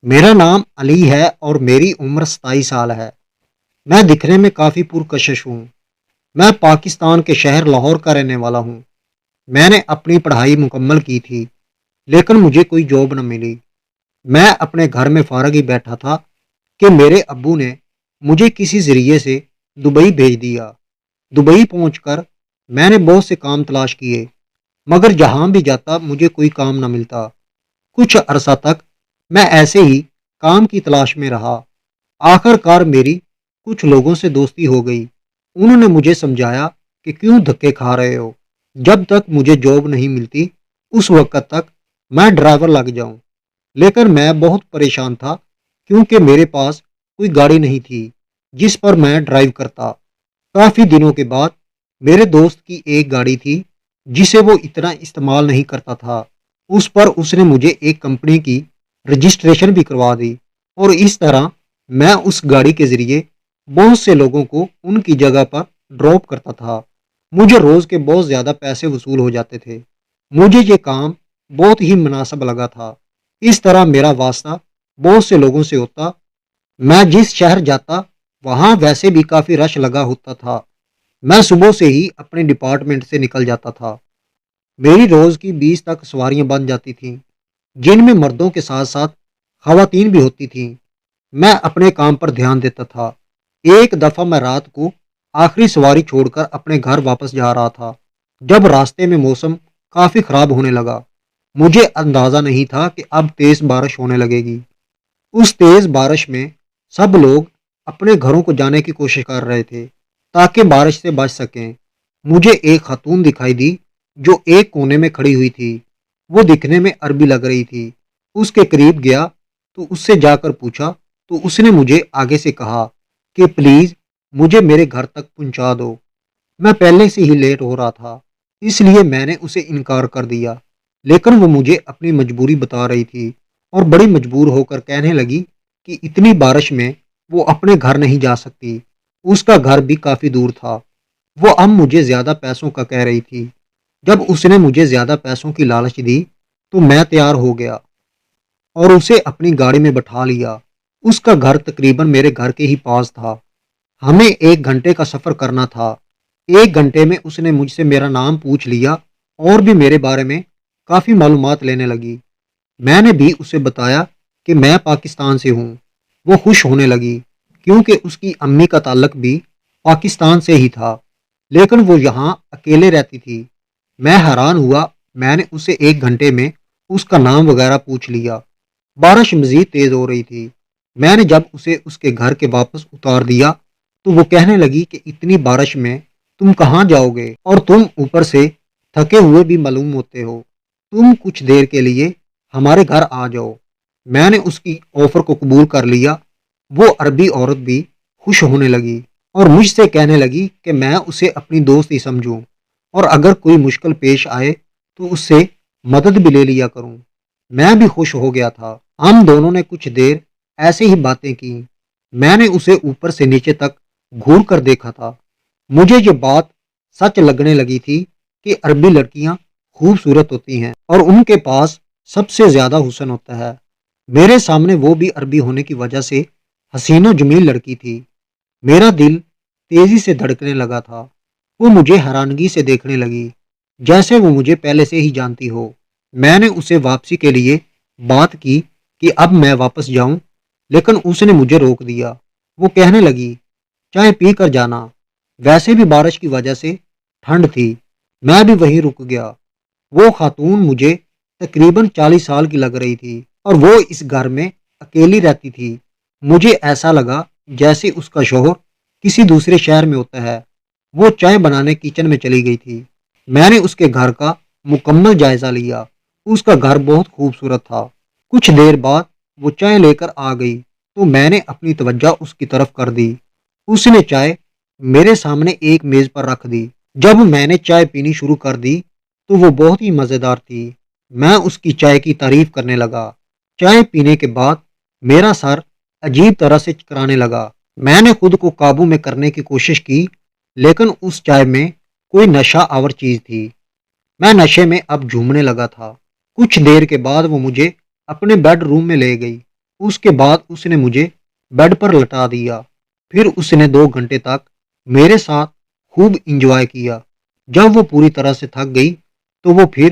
میرا نام علی ہے اور میری عمر 27 سال ہے۔ میں دکھنے میں کافی پرکشش ہوں۔ میں پاکستان کے شہر لاہور کا رہنے والا ہوں۔ میں نے اپنی پڑھائی مکمل کی تھی لیکن مجھے کوئی جاب نہ ملی۔ میں اپنے گھر میں فارغ ہی بیٹھا تھا کہ میرے ابو نے مجھے کسی ذریعے سے دبئی بھیج دیا۔ دبئی پہنچ کر میں نے بہت سے کام تلاش کیے مگر جہاں بھی جاتا مجھے کوئی کام نہ ملتا۔ کچھ عرصہ تک میں ایسے ہی کام کی تلاش میں رہا۔ آخر کار میری کچھ لوگوں سے دوستی ہو گئی۔ انہوں نے مجھے سمجھایا کہ کیوں دھکے کھا رہے ہو، جب تک مجھے جاب نہیں ملتی اس وقت تک میں ڈرائیور لگ جاؤں۔ لیکن میں بہت پریشان تھا کیونکہ میرے پاس کوئی گاڑی نہیں تھی جس پر میں ڈرائیو کرتا۔ کافی دنوں کے بعد میرے دوست کی ایک گاڑی تھی جسے وہ اتنا استعمال نہیں کرتا تھا۔ اس پر اس نے مجھے ایک کمپنی کی رجسٹریشن بھی کروا دی اور اس طرح میں اس گاڑی کے ذریعے بہت سے لوگوں کو ان کی جگہ پر ڈراپ کرتا تھا۔ مجھے روز کے بہت زیادہ پیسے وصول ہو جاتے تھے۔ مجھے یہ کام بہت ہی مناسب لگا تھا۔ اس طرح میرا واسطہ بہت سے لوگوں سے ہوتا۔ میں جس شہر جاتا وہاں ویسے بھی کافی رش لگا ہوتا تھا۔ میں صبح سے ہی اپنے ڈپارٹمنٹ سے نکل جاتا تھا۔ میری روز کی 20 تک سواریاں بن جاتی تھیں جن میں مردوں کے ساتھ ساتھ خواتین بھی ہوتی تھیں۔ میں اپنے کام پر دھیان دیتا تھا۔ ایک دفعہ میں رات کو آخری سواری چھوڑ کر اپنے گھر واپس جا رہا تھا جب راستے میں موسم کافی خراب ہونے لگا۔ مجھے اندازہ نہیں تھا کہ اب تیز بارش ہونے لگے گی۔ اس تیز بارش میں سب لوگ اپنے گھروں کو جانے کی کوشش کر رہے تھے تاکہ بارش سے بچ سکیں۔ مجھے ایک خاتون دکھائی دی جو ایک کونے میں کھڑی ہوئی تھی۔ وہ دکھنے میں عربی لگ رہی تھی۔ اس کے قریب گیا تو اس سے جا کر پوچھا تو اس نے مجھے آگے سے کہا کہ پلیز مجھے میرے گھر تک پہنچا دو۔ میں پہلے سے ہی لیٹ ہو رہا تھا اس لیے میں نے اسے انکار کر دیا، لیکن وہ مجھے اپنی مجبوری بتا رہی تھی اور بڑی مجبور ہو کر کہنے لگی کہ اتنی بارش میں وہ اپنے گھر نہیں جا سکتی۔ اس کا گھر بھی کافی دور تھا۔ وہ اب مجھے زیادہ پیسوں کا کہہ رہی تھی۔ جب اس نے مجھے زیادہ پیسوں کی لالچ دی تو میں تیار ہو گیا اور اسے اپنی گاڑی میں بٹھا لیا۔ اس کا گھر تقریباً میرے گھر کے ہی پاس تھا۔ ہمیں 1 گھنٹے کا سفر کرنا تھا۔ 1 گھنٹے میں اس نے مجھ سے میرا نام پوچھ لیا اور بھی میرے بارے میں کافی معلومات لینے لگی۔ میں نے بھی اسے بتایا کہ میں پاکستان سے ہوں۔ وہ خوش ہونے لگی کیونکہ اس کی امی کا تعلق بھی پاکستان سے ہی تھا لیکن وہ یہاں اکیلے رہتی تھی۔ میں حیران ہوا۔ میں نے اسے 1 گھنٹے میں اس کا نام وغیرہ پوچھ لیا۔ بارش مزید تیز ہو رہی تھی۔ میں نے جب اسے اس کے گھر کے واپس اتار دیا تو وہ کہنے لگی کہ اتنی بارش میں تم کہاں جاؤ گے اور تم اوپر سے تھکے ہوئے بھی معلوم ہوتے ہو۔ تم کچھ دیر کے لیے ہمارے گھر آ جاؤ۔ میں نے اس کی آفر کو قبول کر لیا۔ وہ عربی عورت بھی خوش ہونے لگی اور مجھ سے کہنے لگی کہ میں اسے اپنی دوست ہی سمجھوں اور اگر کوئی مشکل پیش آئے تو اس سے مدد بھی لے لیا کروں۔ میں بھی خوش ہو گیا تھا۔ ہم دونوں نے کچھ دیر ایسے ہی باتیں کی۔ میں نے اسے اوپر سے نیچے تک گھور کر دیکھا تھا۔ مجھے یہ بات سچ لگنے لگی تھی کہ عربی لڑکیاں خوبصورت ہوتی ہیں اور ان کے پاس سب سے زیادہ حسن ہوتا ہے۔ میرے سامنے وہ بھی عربی ہونے کی وجہ سے حسین و جمیل لڑکی تھی۔ میرا دل تیزی سے دھڑکنے لگا تھا۔ وہ مجھے حیرانگی سے دیکھنے لگی جیسے وہ مجھے پہلے سے ہی جانتی ہو۔ میں نے اسے واپسی کے لیے بات کی کہ اب میں واپس جاؤں لیکن اس نے مجھے روک دیا۔ وہ کہنے لگی چائے پی کر جانا۔ ویسے بھی بارش کی وجہ سے ٹھنڈ تھی۔ میں بھی وہیں رک گیا۔ وہ خاتون مجھے تقریباً 40 سال کی لگ رہی تھی اور وہ اس گھر میں اکیلی رہتی تھی۔ مجھے ایسا لگا جیسے اس کا شوہر کسی دوسرے شہر میں ہوتا ہے۔ وہ چائے بنانے کچن میں چلی گئی تھی۔ میں نے اس کے گھر کا مکمل جائزہ لیا۔ اس کا گھر بہت خوبصورت تھا۔ کچھ دیر بعد وہ چائے لے کر آ گئی تو میں نے اپنی توجہ اس کی طرف کر دی۔ اس نے چائے میرے سامنے ایک میز پر رکھ دی۔ جب میں نے چائے پینی شروع کر دی تو وہ بہت ہی مزیدار تھی۔ میں اس کی چائے کی تعریف کرنے لگا۔ چائے پینے کے بعد میرا سر عجیب طرح سے چکرانے لگا۔ میں نے خود کو قابو میں کرنے کی کوشش کی لیکن اس چائے میں کوئی نشہ آور چیز تھی۔ میں نشے میں اب جھومنے لگا تھا۔ کچھ دیر کے بعد وہ مجھے اپنے بیڈ روم میں لے گئی۔ اس کے بعد اس نے مجھے بیڈ پر لٹا دیا۔ پھر اس نے 2 گھنٹے تک میرے ساتھ خوب انجوائے کیا۔ جب وہ پوری طرح سے تھک گئی تو وہ پھر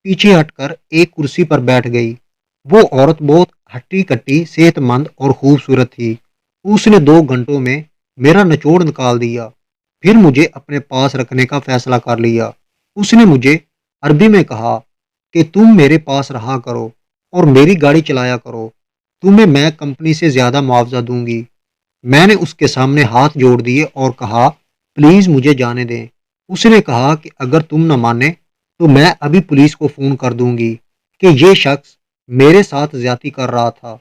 پیچھے ہٹ کر ایک کرسی پر بیٹھ گئی۔ وہ عورت بہت ہٹی کٹی، صحت مند اور خوبصورت تھی۔ اس نے 2 گھنٹوں میں میرا نچوڑ نکال دیا۔ پھر مجھے اپنے پاس رکھنے کا فیصلہ کر لیا۔ اس نے مجھے عربی میں کہا کہ تم میرے پاس رہا کرو اور میری گاڑی چلایا کرو، تمہیں میں کمپنی سے زیادہ معاوضہ دوں گی۔ میں نے اس کے سامنے ہاتھ جوڑ دیے اور کہا پلیز مجھے جانے دیں۔ اس نے کہا کہ اگر تم نہ مانے تو میں ابھی پولیس کو فون کر دوں گی کہ یہ شخص میرے ساتھ زیادتی کر رہا تھا۔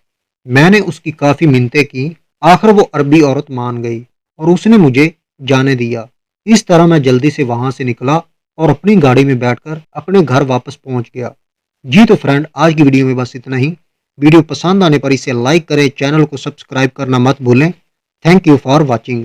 میں نے اس کی کافی منتیں کی، آخر وہ عربی عورت مان گئی اور اس نے مجھے جانے دیا۔ اس طرح میں جلدی سے وہاں سے نکلا اور اپنی گاڑی میں بیٹھ کر اپنے گھر واپس پہنچ گیا۔ جی تو فرینڈ، آج کی ویڈیو میں بس اتنا ہی۔ ویڈیو پسند آنے پر اسے لائک کریں، چینل کو سبسکرائب کرنا مت بھولیں۔ Thank you for watching.